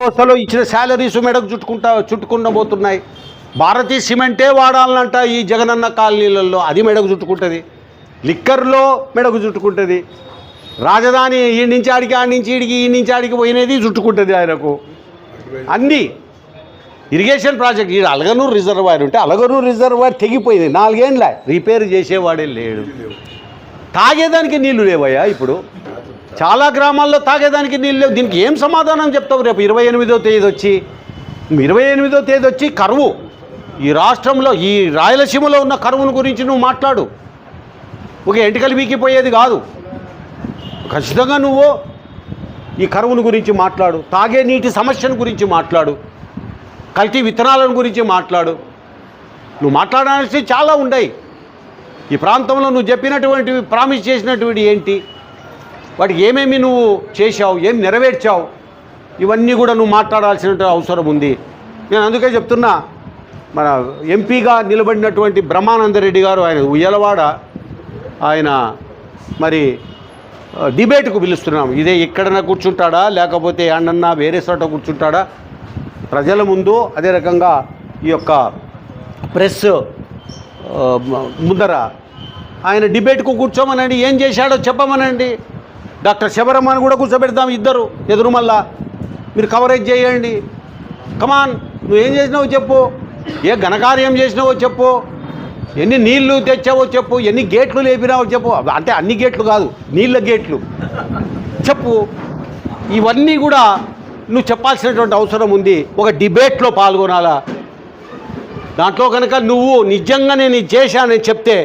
సంస్థలో ఇచ్చిన శాలరీస్ మెడకు చుట్టుకుండా పోతున్నాయి. భారతీయ సిమెంటే వాడాలనంట ఈ జగనన్న కాలనీలలో, అది మెడకు చుట్టుకుంటుంది. లిక్కర్లో మెడకు చుట్టుకుంటుంది. రాజధాని ఈ నుంచి ఆడికి, ఆడి నుంచి ఈడికి, ఈ నుంచి ఆడికి పోయినది చుట్టుకుంటుంది ఆయనకు. అన్నీ ఇరిగేషన్ ప్రాజెక్ట్. ఈ అలగనూరు రిజర్వాయర్ ఉంటే అలగనూరు రిజర్వాయర్ తెగిపోయింది, 4 ఏళ్ళ రిపేర్ చేసేవాడే లేడు. తాగేదానికి నీళ్లు లేవయ్యా ఇప్పుడు. చాలా గ్రామాల్లో తాగేదానికి నీళ్ళు లేవు. దీనికి ఏం సమాధానం చెప్తావు? రేపు 28వ తేదీ వచ్చి కరువు, ఈ రాష్ట్రంలో ఈ రాయలసీమలో ఉన్న కరువును గురించి నువ్వు మాట్లాడు. ఒక ఎంటికలు వీకిపోయేది కాదు. ఖచ్చితంగా నువ్వు ఈ కరువును గురించి మాట్లాడు. తాగే నీటి సమస్యను గురించి మాట్లాడు. కల్తీ విత్తనాలను గురించి మాట్లాడు. నువ్వు మాట్లాడాల్సి చాలా ఉన్నాయి. ఈ ప్రాంతంలో నువ్వు చెప్పినటువంటివి, ప్రామిస్ చేసినటువంటి ఏంటి, వాటికి ఏమేమి నువ్వు చేశావు, ఏం నెరవేర్చావు, ఇవన్నీ కూడా నువ్వు మాట్లాడాల్సిన అవసరం ఉంది. నేను అందుకే చెప్తున్నా, మన ఎంపీగా నిలబడినటువంటి బ్రహ్మానందరెడ్డి గారు, ఆయన ఉయ్యలవాడ, ఆయన మరి డిబేట్కు పిలుస్తున్నాం. ఇదే ఎక్కడన్నా కూర్చుంటాడా, లేకపోతే అన్నన్నా వేరే చోట కూర్చుంటాడా ప్రజల ముందు, అదే రకంగా ఈ యొక్క ప్రెస్ ముందర ఆయన డిబేట్కు కూర్చోమనండి. ఏం చేశాడో చెప్పమనండి. డాక్టర్ శబరమ్మని కూడా కూర్చోబెడదాం, ఇద్దరు ఎదురు. మళ్ళా మీరు కవరేజ్ చేయండి. కమాన్, నువ్వేం చేసినావో చెప్పు, ఏ ఘనకార్యం చేసినావో చెప్పు, ఎన్ని నీళ్లు తెచ్చావో చెప్పు, ఎన్ని గేట్లు లేపినావో చెప్పు. అంటే అన్ని గేట్లు కాదు, నీళ్ళ గేట్లు చెప్పు. ఇవన్నీ కూడా నువ్వు చెప్పాల్సినటువంటి అవసరం ఉంది. ఒక డిబేట్లో పాల్గొనాలా. దాంట్లో కనుక నువ్వు నిజంగా నేను ఇది చేశానని చెప్తే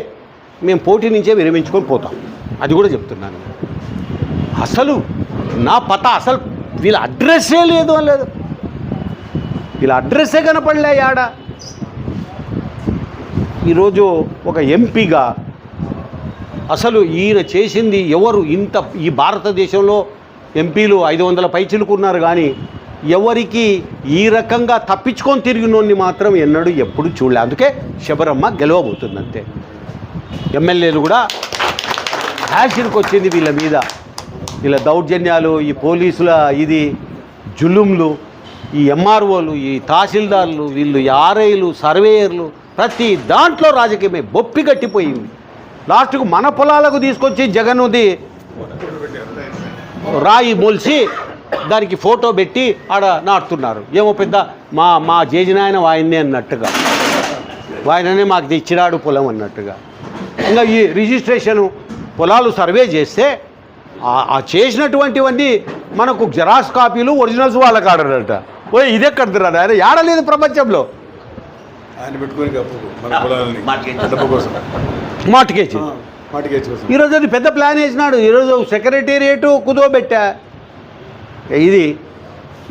మేము పోటీ నుంచే విరమించుకొని పోతాం. అది కూడా చెప్తున్నాను. అసలు నా అసలు వీళ్ళ అడ్రస్సే లేదు అని లేదు. వీళ్ళ అడ్రస్సే కనపడలే ఆడ. ఈరోజు ఒక ఎంపీగా అసలు ఈయన చేసింది ఎవరు? ఇంత ఈ భారతదేశంలో ఎంపీలు 500 పైచిలుకున్నారు, కానీ ఎవరికి ఈ రకంగా తప్పించుకొని తిరిగినోన్ని మాత్రం ఎప్పుడు చూడలే. అందుకే శబరమ్మ గెలవబోతుందంతే. ఎమ్మెల్యేలు కూడా హ్యాషిన్కి వచ్చింది వీళ్ళ మీద. వీళ్ళ దౌర్జన్యాలు, ఈ పోలీసుల ఇది జులుంలు, ఈ ఎంఆర్ఓలు, ఈ తహసీల్దార్లు, వీళ్ళు ఆర్ఐలు, సర్వేయర్లు, ప్రతి దాంట్లో రాజకీయమే బొప్పి కట్టిపోయింది. లాస్ట్కు మన పొలాలకు తీసుకొచ్చి జగన్ది రాయి మొలిసి దానికి ఫోటో పెట్టి ఆడ నాటుతున్నారు. ఏమో పెద్ద మా జేజినాయన వాయన్నే అన్నట్టుగా, వాయననే మాకు తెచ్చినాడు పొలం అన్నట్టుగా. ఇంకా ఈ రిజిస్ట్రేషను పొలాలు సర్వే చేస్తే ఆ చేసినటువంటివన్నీ మనకు జెరాక్స్ కాపీలు, ఒరిజినల్స్ వాళ్ళకి ఆడరట. ఇదే కడుతున్నారు ఆయన, ఏడలేదు ప్రపంచంలో. మార్టిగేజ్ ఈరోజు అది పెద్ద ప్లాన్ వేసినాడు. ఈరోజు సెక్రటేరియట్ కుదోబెట్టా. ఇది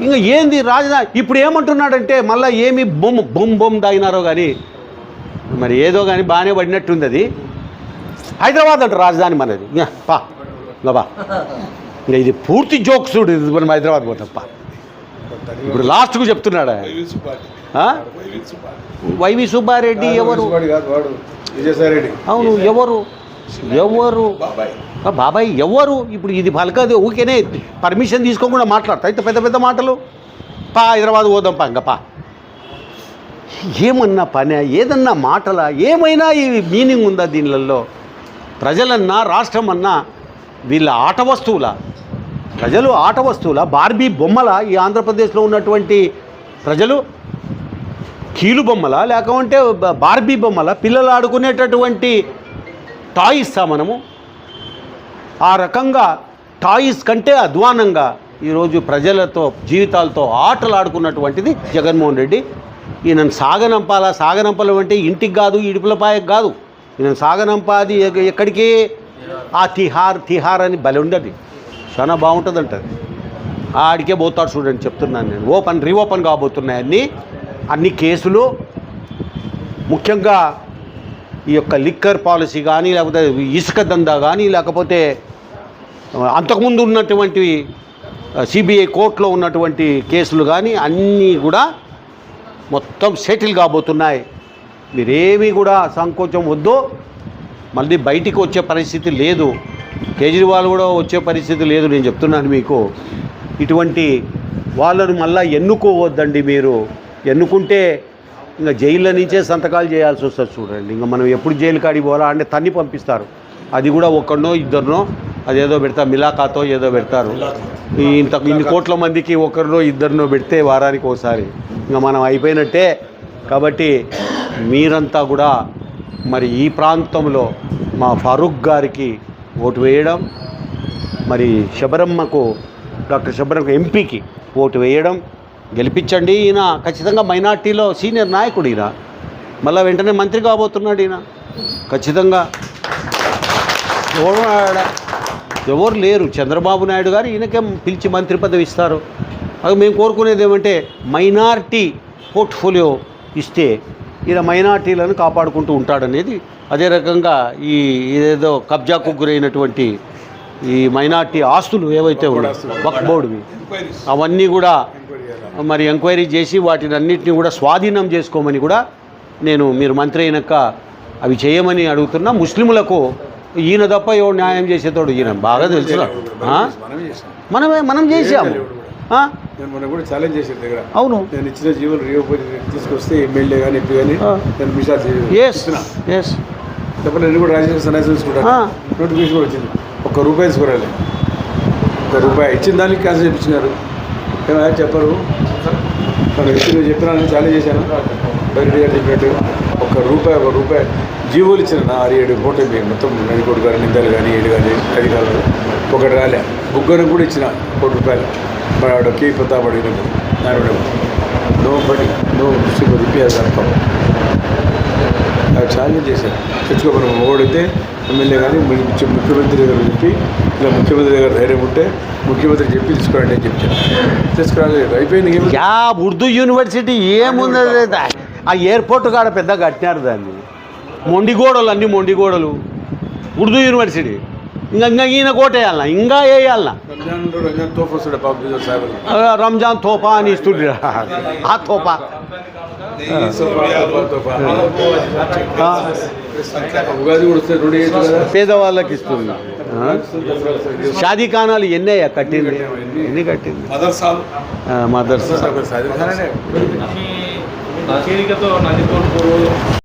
ఇంకా ఏంది రాజధాని. ఇప్పుడు ఏమంటున్నాడంటే మళ్ళీ ఏమి బొమ్ దాగినారో కానీ, మరి ఏదో కానీ బాగానే పడినట్టుంది. అది హైదరాబాద్ అంట రాజధాని మనది. పా బా, ఇంకా ఇది పూర్తి జోక్స్. ఇది మనం హైదరాబాద్ పోతప్ప. ఇప్పుడు లాస్ట్కు చెప్తున్నాడా వైవి సుబ్బారెడ్డి? ఎవరు? అవును, ఎవరు బాబాయ్ ఎవరు? ఇప్పుడు ఇది పలకదు. ఊరికేనే పర్మిషన్ తీసుకోకుండా మాట్లాడతా ఇంత పెద్ద పెద్ద మాటలు. పా హైదరాబాద్ పోదాం పా, ఇంకా పా. ఏమన్నా పని, ఏదన్నా మాటలా, ఏమైనా ఈ మీనింగ్ ఉందా దీనిలలో? ప్రజలన్నా రాష్ట్రం అన్నా వీళ్ళ ఆట వస్తువుల, ప్రజలు ఆట వస్తువుల, బార్బీ బొమ్మల? ఈ ఆంధ్రప్రదేశ్లో ఉన్నటువంటి ప్రజలు కీలు బొమ్మల, లేకపోతే బార్బీ బొమ్మల? పిల్లలు ఆడుకునేటటువంటి టాయిస్సా మనము? ఆ రకంగా టాయిస్ కంటే అధ్వానంగా ఈరోజు ప్రజలతో, జీవితాలతో ఆటలు ఆడుకున్నటువంటిది జగన్మోహన్ రెడ్డి. ఈయనను సాగనంపలం అంటే ఇంటికి కాదు, ఇడుపులపాయకు కాదు. ఈయన సాగనంపాది ఎక్కడికి? ఆ తిహార్ అని భలే ఉండదు, చాలా బాగుంటుంది అంటది. ఆడికే పోతాడు చూడండి, చెప్తున్నాను నేను. రీఓపెన్ కాబోతున్నాయి అన్ని కేసులు. ముఖ్యంగా ఈ యొక్క లిక్కర్ పాలసీ కానీ, లేకపోతే ఇసుక దందా కానీ, లేకపోతే అంతకుముందు ఉన్నటువంటి సిబిఐ కోర్టులో ఉన్నటువంటి కేసులు కానీ అన్నీ కూడా మొత్తం సెటిల్ కాబోతున్నాయి. మీరేమీ కూడా సంకోచం వద్దు. మళ్ళీ బయటికి వచ్చే పరిస్థితి లేదు. కేజ్రీవాల్ కూడా వచ్చే పరిస్థితి లేదు. నేను చెప్తున్నాను మీకు. ఇటువంటి వాళ్ళను మళ్ళీ ఎన్నుకోవద్దండి. మీరు ఎన్నుకుంటే ఇంకా జైళ్ళ నుంచే సంతకాలు చేయాల్సి వస్తుంది చూడండి. ఇంకా మనం ఎప్పుడు జైలు కాడికి పోవాలా అంటే తన్ని పంపిస్తారు. అది కూడా ఒక్కడనో ఇద్దరినో అదేదో పెడతారు, మిలాఖాతో ఏదో పెడతారు. ఇన్ని కోట్ల మందికి ఒకరినో ఇద్దరినో పెడితే వారానికి ఒకసారి ఇంకా మనం అయిపోయినట్టే. కాబట్టి మీరంతా కూడా మరి ఈ ప్రాంతంలో మా ఫారూక్ గారికి ఓటు వేయడం, మరి శబరమ్మకు, డాక్టర్ శబరమ్మకు ఎంపీకి ఓటు వేయడం, గెలిపించండి. ఈయన ఖచ్చితంగా మైనార్టీలో సీనియర్ నాయకుడు. ఈయన మళ్ళీ వెంటనే మంత్రి కాబోతున్నాడు. ఈయన ఖచ్చితంగా ఎవరు లేరు. చంద్రబాబు నాయుడు గారు ఈయనకే పిలిచి మంత్రి పదవి ఇస్తారు. అది మేము కోరుకునేది ఏమంటే మైనార్టీ పోర్ట్ఫోలియో ఇస్తే ఈయన మైనార్టీలను కాపాడుకుంటూ ఉంటాడనేది. అదే రకంగా ఇదేదో కబ్జాకు గురైనటువంటి ఈ మైనార్టీ ఆస్తులు ఏవైతే ఉన్నాయో వక్ఫ్ బోర్డువి అవన్నీ కూడా మరి ఎంక్వైరీ చేసి వాటిని అన్నింటినీ కూడా స్వాధీనం చేసుకోమని కూడా మీరు మంత్రి అయినాక అవి చేయమని అడుగుతున్నా. ముస్లింలకు ఈయన తప్ప ఎవరు న్యాయం చేసేతోడు ఈయన బాగా తెలుసు. మనం చేసాము. నేను కూడా ఛాలెంజ్ చేసాను దగ్గర. అవును, నేను ఇచ్చిన జీవోలు తీసుకొస్తే ఎమ్మెల్యే కానీ ఎంపీ కానీ నేను మిషాల్ తప్ప నేను కూడా రాజకీయ సన్యాసం తీసుకుంటాను. నోటిఫికేషన్ కూడా వచ్చింది. ₹1 తీసుకోరాలి. ₹1 ఇచ్చిన దానికి క్యాన్సిల్ చేయించినారు. ఏమైనా చెప్పరు. మనం ఇచ్చిన చెప్పినా నేను ఛాలెంజ్ చేశాను. బయట గారు చెప్పినట్టు ₹1 జీవోలు ఇచ్చిన 6-7 కోట్లు మొత్తం నడికోడు కానీ నిందాలు కానీ 7 కానీ అధికారులు ఒకటి రాలే. ముగ్గురికి కూడా ఇచ్చిన ₹1 వాడు కే ప్రతాప్ అడిగినట్టు నారాయణ నో ముస్లిం రిపేర్ అనుకోవాలి. అవి ఛాలెంజ్ చేశారు. తెచ్చుకోమని ఓడితే ఎమ్మెల్యే కానీ ముఖ్యమంత్రి దగ్గర చెప్పి ఇలా ముఖ్యమంత్రి దగ్గర ధైర్యం ఉంటే ముఖ్యమంత్రి చెప్పి తీసుకోండి అని చెప్తాను. తీసుకురాలేదు. అయిపోయింది. ఉర్దూ యూనివర్సిటీ ఏముంది? ఆ ఎయిర్పోర్ట్ కాడ పెద్ద కట్టినారు దాన్ని. మొండిగోడలు, అన్ని మొండిగోడలు. ఉర్దూ యూనివర్సిటీ ఇంకా ఈయన కోటేయాలన్నా, ఇంకా వేయాలన్నా. రంజాన్ తోఫా అని ఇస్తుండ్రా. ఆ తోఫా పేదవాళ్ళకి ఇస్తుంది. షాదీఖానాలు ఎన్ని అయ్యా కట్టింది? ఎన్ని కట్టింది? మదర్సా